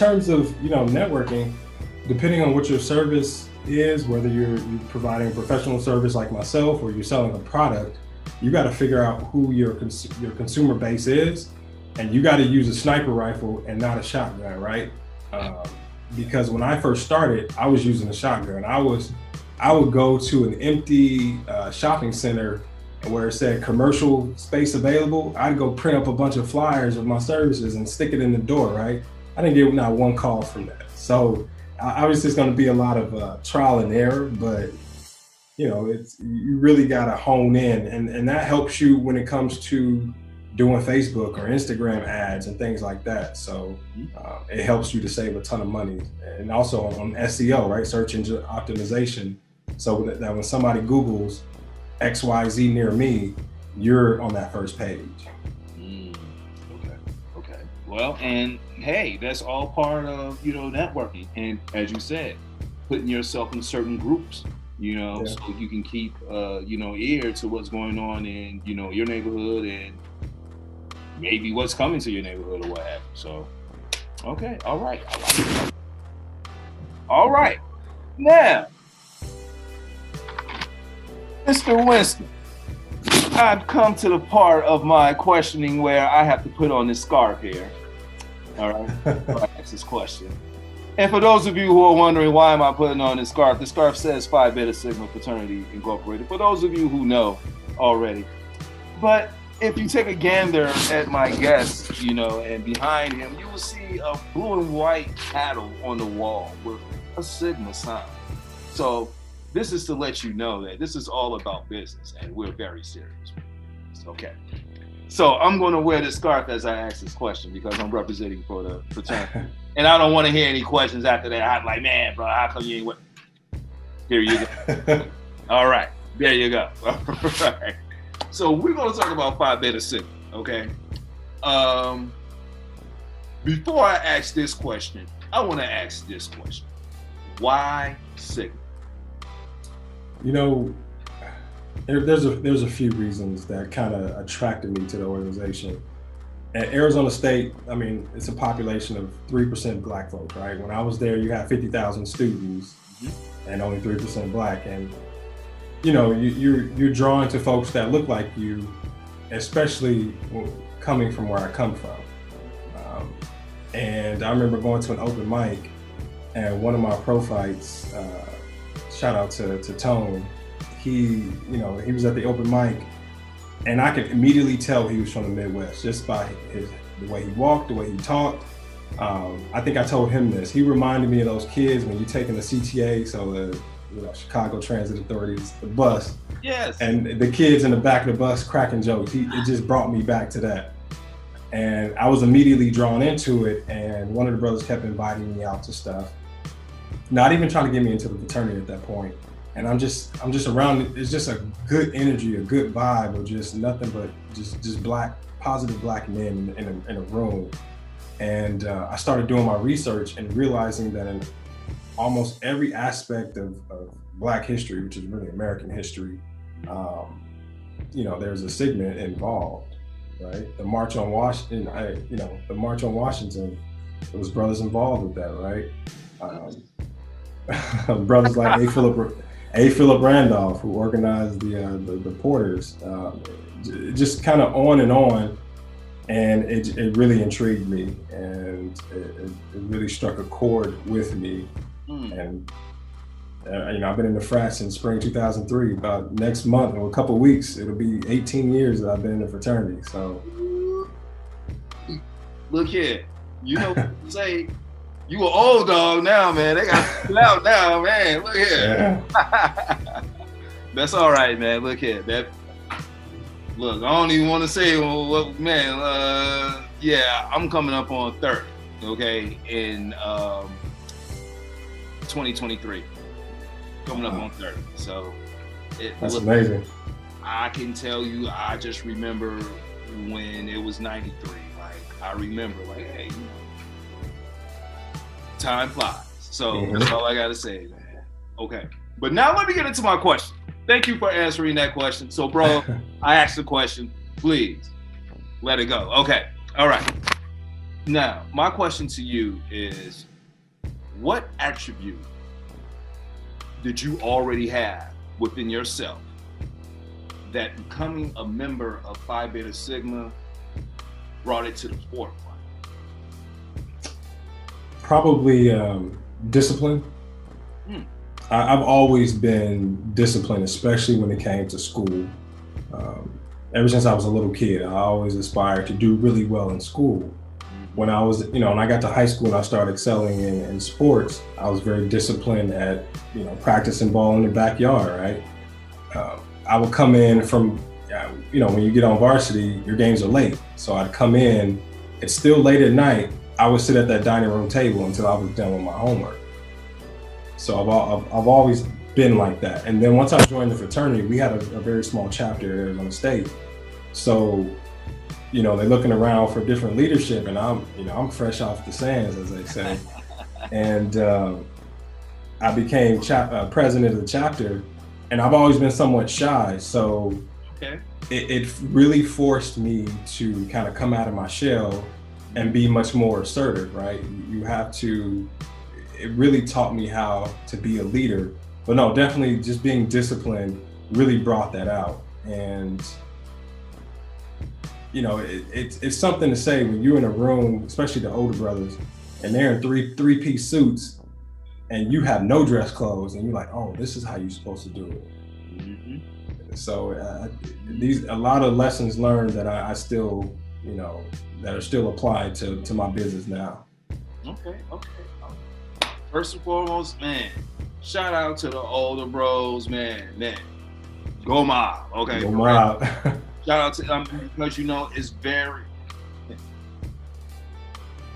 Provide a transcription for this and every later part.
terms of, networking, depending on what your service is, whether you're providing a professional service like myself or you're selling a product, you got to figure out who your consumer base is, and you got to use a sniper rifle and not a shotgun, right? Because when I first started, I was using a shotgun. I would go to an empty shopping center where it said commercial space available. I'd go print up a bunch of flyers of my services and stick it in the door, right? I didn't get not one call from that. So obviously it's going to be a lot of trial and error, but you really got to hone in, and that helps you when it comes to doing Facebook or Instagram ads and things like that. So it helps you to save a ton of money, and also on SEO, right? Search engine optimization. So that when somebody Googles XYZ near me, you're on that first page. Okay. Well, and hey, that's all part of, networking. And as you said, putting yourself in certain groups, so you can keep, ear to what's going on in, your neighborhood and maybe what's coming to your neighborhood or what have you. So, okay. All right. I like it. All right. Now, Mr. Winston, I've come to the part of my questioning where I have to put on this scarf here. All right, before I ask this question. And for those of you who are wondering why am I putting on this scarf, the scarf says Phi Beta Sigma Fraternity Incorporated. For those of you who know already. But if you take a gander at my guest, and behind him, you will see a blue and white paddle on the wall with a Sigma sign. So this is to let you know that this is all about business, and we're very serious. Okay. So I'm going to wear this scarf as I ask this question because I'm representing for the fraternity. And I don't want to hear any questions after that. I'm like, man, bro, how come you ain't wear? Here you go. All right. There you go. All right. So we're going to talk about Phi Beta Sigma, okay? Before I ask this question, I want to ask this question. Why Sigma? There's a few reasons that kind of attracted me to the organization. At Arizona State, it's a population of 3% Black folks, right? When I was there, you had 50,000 students and only 3% Black. And, you're drawn to folks that look like you, especially coming from where I come from. And I remember going to an open mic, and one of my pro fights, shout out to Tone, he was at the open mic, and I could immediately tell he was from the Midwest just by the way he walked, the way he talked. I think I told him this. He reminded me of those kids when you're taking the CTA, so the Chicago Transit Authority's the bus. Yes. And the kids in the back of the bus cracking jokes. It just brought me back to that. And I was immediately drawn into it, and one of the brothers kept inviting me out to stuff. Not even trying to get me into the fraternity at that point. And I'm just around. It's just a good energy, a good vibe of just nothing but just positive black men in a room. And I started doing my research and realizing that in almost every aspect of Black history, which is really American history, there's a Sigma involved, right? The March on Washington, the March on Washington, there was brothers involved with that, right? Brothers like A. Philip Randolph, who organized the Porters, just kind of on, and it really intrigued me, and it really struck a chord with me. And I've been in the frat since spring 2003. About next month, or a couple of weeks, it'll be 18 years that I've been in the fraternity. So, look here, say. You an old dog now, man. They got you out now, man. Look here. Yeah. That's all right, man. Look here. Look, I don't even want to say, man. Yeah, I'm coming up on 30, okay, in 2023. Coming up on 30. So that's amazing. I can tell you, I just remember when it was 93. Like, I remember, hey, time flies. So that's all I gotta say, man. Okay. But now let me get into my question. Thank you for answering that question. So, bro, I asked the question. Please let it go. Okay. All right. Now, my question to you is, what attribute did you already have within yourself that becoming a member of Phi Beta Sigma brought it to the forefront? Probably discipline. I've always been disciplined, especially when it came to school. Ever since I was a little kid, I always aspired to do really well in school. When I was, when I got to high school and I started excelling in sports, I was very disciplined at, practicing ball in the backyard, right? I would come in from, when you get on varsity, your games are late. So I'd come in, it's still late at night. I would sit at that dining room table until I was done with my homework. So I've always been like that. And then once I joined the fraternity, we had a very small chapter at Arizona State. So, they're looking around for different leadership, and I'm fresh off the sands, as they say. And I became president of the chapter, and I've always been somewhat shy. So it really forced me to kind of come out of my shell and be much more assertive, right? You have to, it really taught me how to be a leader. But no, definitely just being disciplined really brought that out. And it's something to say when you're in a room, especially the older brothers, and they're in three-piece suits, and you have no dress clothes, and you're like, oh, this is how you're supposed to do it. Mm-hmm. So a lot of lessons learned that I still, that are still applied to my business now. Okay. First and foremost, man, shout out to the older bros, man. Go mob, okay? Go mob. Shout out to because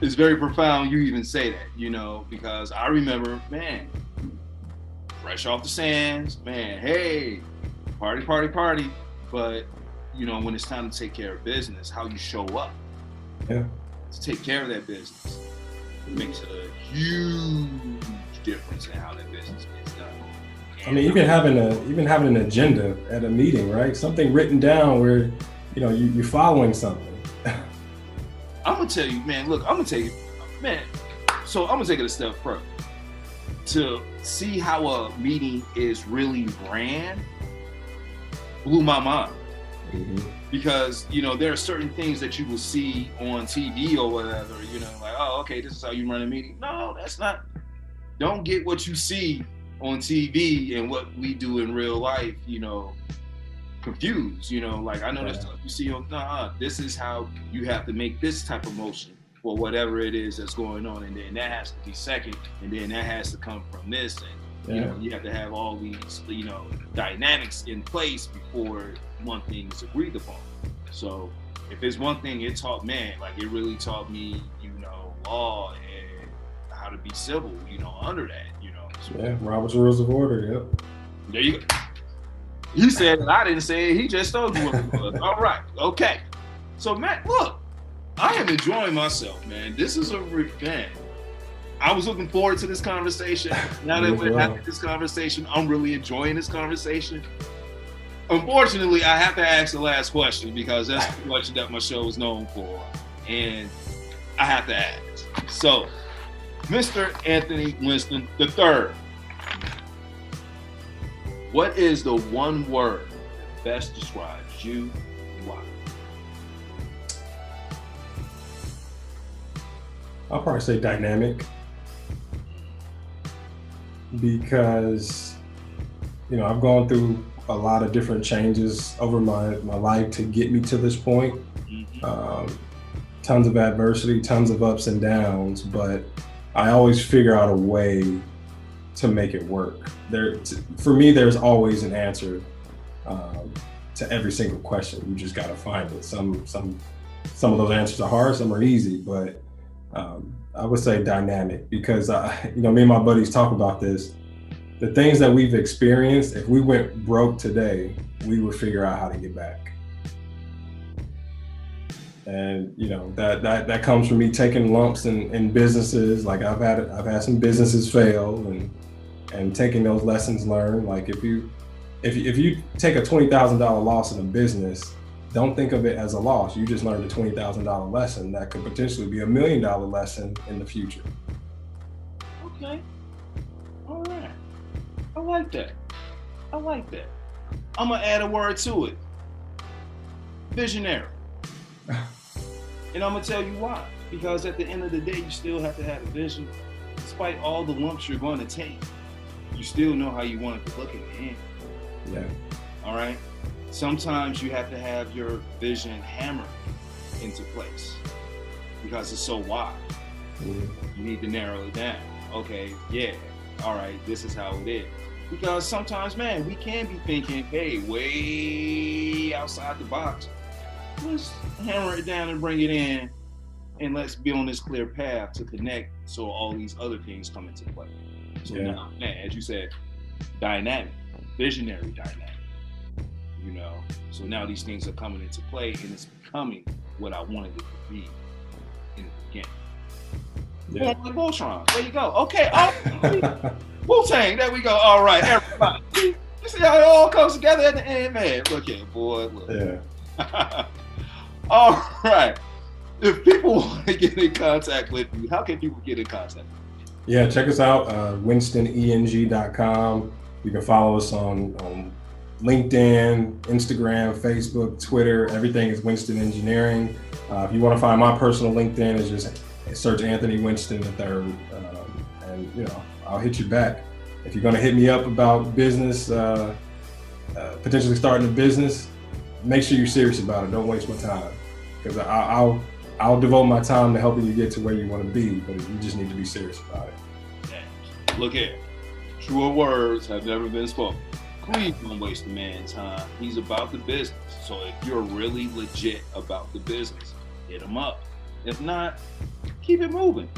it's very profound you even say that, because I remember, man, fresh off the sands, man, hey, party. But, when it's time to take care of business, how you show up to take care of that business, it makes a huge difference in how that business gets done. And even having an agenda at a meeting, right? Something written down where, you're following something. I'm gonna tell you, man, look, so I'm gonna take it a step further. To see how a meeting is really ran blew my mind. Mm-hmm. Because, there are certain things that you will see on TV or whatever, like, oh, okay, this is how you run a meeting. No, that's not. Don't get what you see on TV and what we do in real life, confused. Like, I know there's stuff you see on, this is how you have to make this type of motion for whatever it is that's going on. And then that has to be second, and then that has to come from this. And, you have to have all these, dynamics in place before one thing is agreed upon. So if there's one thing it taught, man, like it really taught me, law and how to be civil, under that, So, Robert's Rules of Order, yep. There you go. You said it, I didn't say it, he just told you what it was. All right, okay. So, Matt, look, I am enjoying myself, man. This is man. I was looking forward to this conversation. Now that we're having this conversation, I'm really enjoying this conversation. Unfortunately, I have to ask the last question because that's the question that my show is known for. And I have to ask. So, Mr. Anthony Winston III, what is the one word that best describes you and why? I'll probably say dynamic. Because, I've gone through a lot of different changes over my life to get me to this point. Mm-hmm. Tons of adversity, tons of ups and downs, but I always figure out a way to make it work. For me, there's always an answer to every single question. You just got to find it. Some of those answers are hard, some are easy, but I would say dynamic because, me and my buddies talk about this. The things that we've experienced, if we went broke today, we would figure out how to get back. And that comes from me taking lumps in businesses. Like I've had some businesses fail and taking those lessons learned. Like if you take a $20,000 loss in a business, don't think of it as a loss. You just learned a $20,000 lesson that could potentially be $1 million lesson in the future. Okay. All right. I like that. I like that. I'm going to add a word to it. Visionary. And I'm going to tell you why. Because at the end of the day, you still have to have a vision. Despite all the lumps you're going to take, you still know how you want it to look in the end. Yeah. All right? Sometimes you have to have your vision hammered into place because it's so wide. Mm-hmm. You need to narrow it down. Okay, yeah, all right, this is how it is. Because sometimes, man, we can be thinking, hey, way outside the box. Let's hammer it down and bring it in, and let's be on this clear path to connect so all these other things come into play. So now, man, as you said, dynamic, visionary dynamic. You know, so now these things are coming into play, and it's becoming what I wanted it to be in the beginning. Yeah. Like Voltron. There you go. Okay. Oh, Wu-Tang. There we go. All right, everybody. You see how it all comes together at the end, man. Look here, boy. Look. Yeah. All right. If people want to get in contact with you, how can people get in contact with you? Yeah, check us out, winstoneng.com. You can follow us on LinkedIn, Instagram, Facebook, Twitter. Everything is Winston Engineering. If you want to find my personal LinkedIn, it's just search Anthony Winston III, and you know, I'll hit you back. If you're going to hit me up about business, potentially starting a business, make sure you're serious about it. Don't waste my time, because I'll devote my time to helping you get to where you want to be, but you just need to be serious about it. Look here, truer words have never been spoken. Please don't waste the man's time. He's about the business. So if you're really legit about the business, hit him up. If not, keep it moving.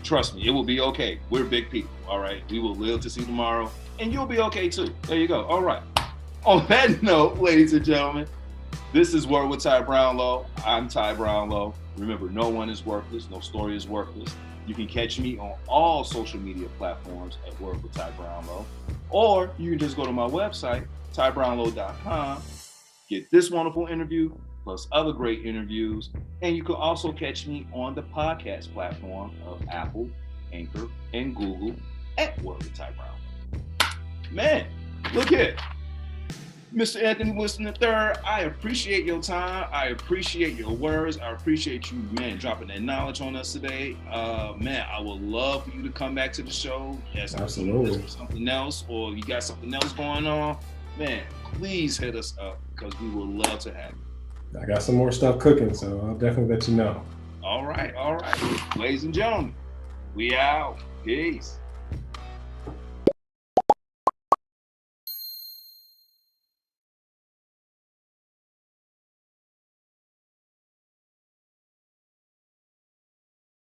Trust me, it will be okay. We're big people, all right? We will live to see tomorrow, and you'll be okay too. There you go. All right. On that note, ladies and gentlemen, this is Word with Ty Brownlow. I'm Ty Brownlow. Remember, no one is worthless. No story is worthless. You can catch me on all social media platforms at Word with Ty Brownlow. Or you can just go to my website, tybrownlow.com, get this wonderful interview, plus other great interviews. And you can also catch me on the podcast platform of Apple, Anchor, and Google at Word with Ty Brownlow. Man, look here. Mr. Anthony Winston III, I appreciate your time. I appreciate your words. I appreciate you, man, dropping that knowledge on us today. Man, I would love for you to come back to the show. Yes, absolutely. Something else, or you got something else going on, man, please hit us up, because we would love to have you. I got some more stuff cooking, so I'll definitely let you know. All right. Ladies and gentlemen, we out. Peace.